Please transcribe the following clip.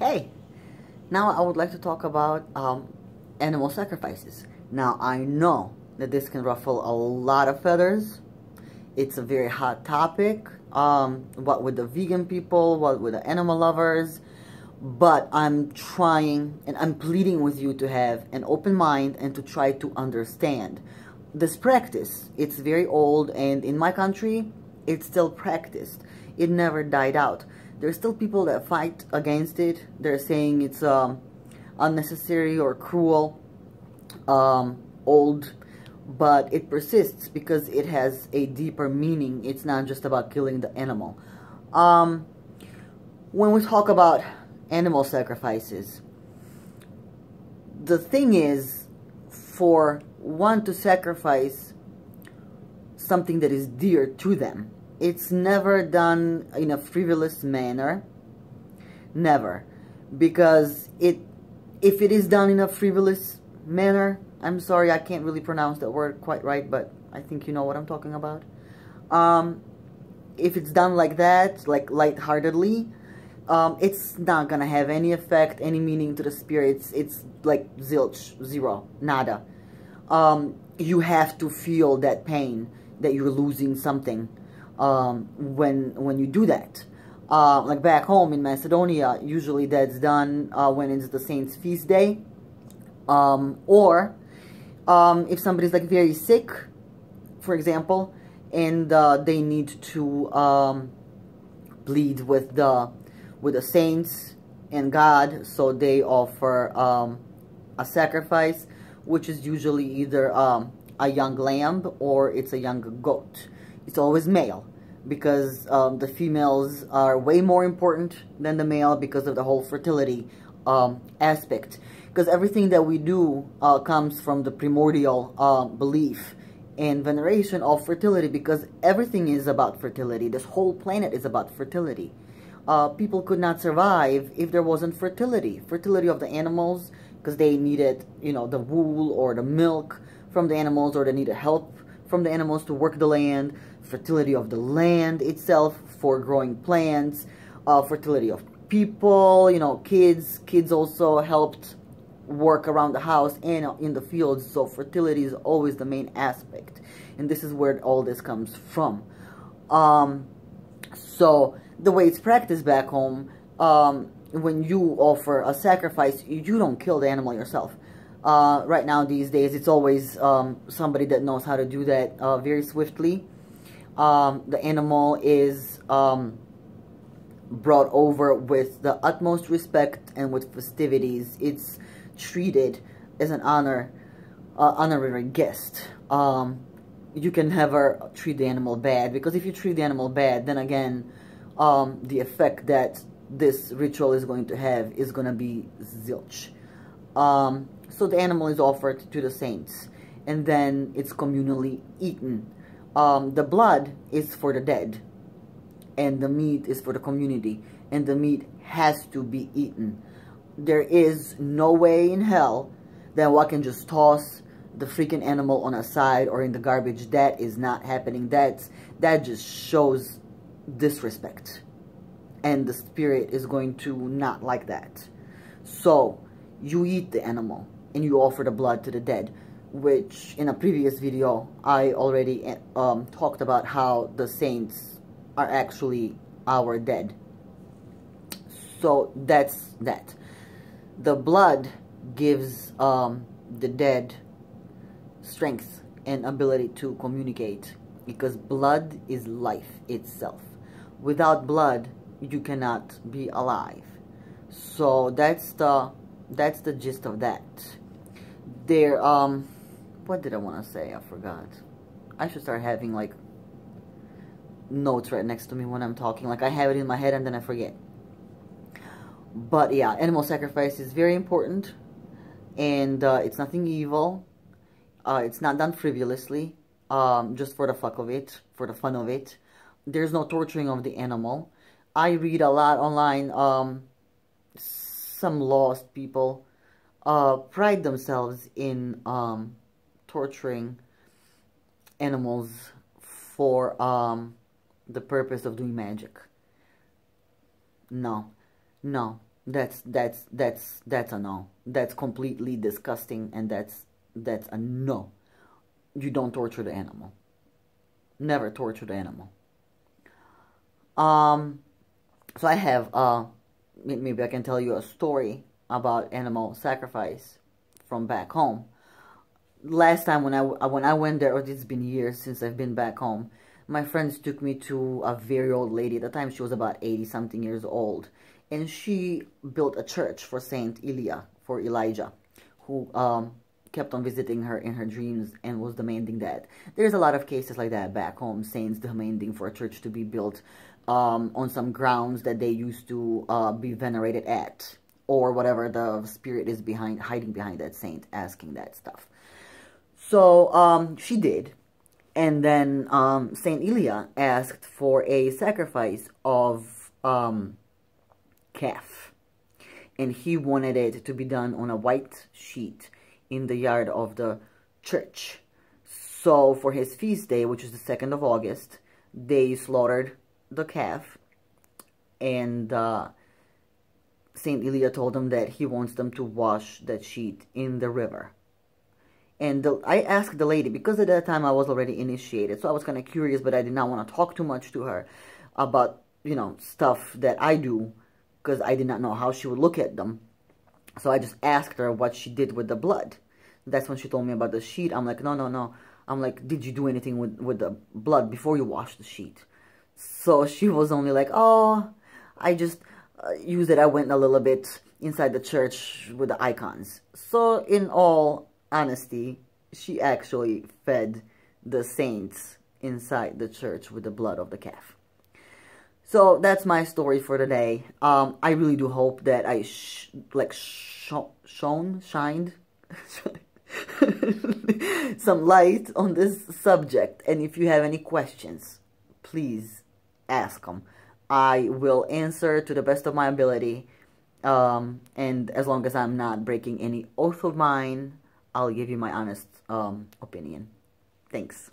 Hey, now I would like to talk about animal sacrifices. Now I know that this can ruffle a lot of feathers. It's a very hot topic. What with the vegan people, what with the animal lovers. But I'm trying and I'm pleading with you to have an open mind and to try to understand this practice. It's very old, and in my country, it's still practiced. It never died out. There's still people that fight against it. They're saying it's unnecessary or cruel, old, but it persists because it has a deeper meaning. It's not just about killing the animal. When we talk about animal sacrifices, the thing is, for one to sacrifice something that is dear to them, it's never done in a frivolous manner. Never. Because if it is done in a frivolous manner, I'm sorry, I can't really pronounce that word quite right, but I think you know what I'm talking about. If it's done like that, like lightheartedly, it's not gonna have any effect, any meaning to the spirits. It's like zilch, zero, nada. You have to feel that pain that you're losing something when you do that. Like back home in Macedonia, usually that's done when it's the saint's feast day, or if somebody's like very sick, for example, and they need to plead with the saints and God, so they offer a sacrifice, which is usually either a young lamb or it's a young goat. It's always male, because the females are way more important than the male because of the whole fertility aspect. Because everything that we do comes from the primordial belief and veneration of fertility, because everything is about fertility. This whole planet is about fertility. People could not survive if there wasn't fertility. Fertility of the animals, because they needed, you know, the wool or the milk from the animals, or they needed help from the animals to work the land. Fertility of the land itself for growing plants. Fertility of people, you know, kids. Kids also helped work around the house and in the fields. So fertility is always the main aspect. And this is where all this comes from. So the way it's practiced back home, when you offer a sacrifice, you don't kill the animal yourself. Right now, these days, it's always somebody that knows how to do that very swiftly. The animal is brought over with the utmost respect and with festivities. It's treated as an honorary guest. You can never treat the animal bad, because if you treat the animal bad, then again, the effect that this ritual is going to have is going to be zilch. So the animal is offered to the saints, and then it's communally eaten. The blood is for the dead, and the meat is for the community, and the meat has to be eaten. There is no way in hell that one can just toss the freaking animal on a side or in the garbage. That is not happening. That just shows disrespect, and the spirit is going to not like that. So you eat the animal and you offer the blood to the dead, which in a previous video I already talked about how the saints are actually our dead. So that's that. The blood gives the dead strength and ability to communicate, because blood is life itself. Without blood, you cannot be alive. So that's the gist of that. There, what did I want to say? I forgot. I should start having like notes right next to me when I'm talking. Like I have it in my head and then I forget. But yeah, animal sacrifice is very important, and it's nothing evil. It's not done frivolously, just for the fuck of it, for the fun of it. There's no torturing of the animal. I read a lot online. Some lost people pride themselves in torturing animals for the purpose of doing magic. No. That's a no. That's completely disgusting, and that's a no. You don't torture the animal. Never torture the animal. So I have maybe I can tell you a story about animal sacrifice from back home. Last time when I went there, it's been years since I've been back home. My friends took me to a very old lady. At the time, she was about 80 something years old, and she built a church for Saint Elia, for Elijah, who kept on visiting her in her dreams and was demanding that. There's a lot of cases like that back home, saints demanding for a church to be built on some grounds that they used to be venerated at, or whatever the spirit is hiding behind that saint, asking that stuff. So she did, and then Saint Elia asked for a sacrifice of calf, and he wanted it to be done on a white sheet in the yard of the church. So for his feast day, which is the 2nd of August, they slaughtered the calf, and Saint Elia told them that he wants them to wash that sheet in the river. And I asked the lady, because at that time I was already initiated, so I was kind of curious, but I did not want to talk too much to her about, you know, stuff that I do, because I did not know how she would look at them. So I just asked her what she did with the blood. That's when she told me about the sheet. I'm like, no. I'm like, did you do anything with the blood before you washed the sheet? So she was only like, oh, I just used it. I went a little bit inside the church with the icons. So in all honesty, she actually fed the saints inside the church with the blood of the calf. So that's my story for today. I really do hope that I shined some light on this subject. And if you have any questions, please ask them. I will answer to the best of my ability. And as long as I'm not breaking any oath of mine, I'll give you my honest opinion. Thanks.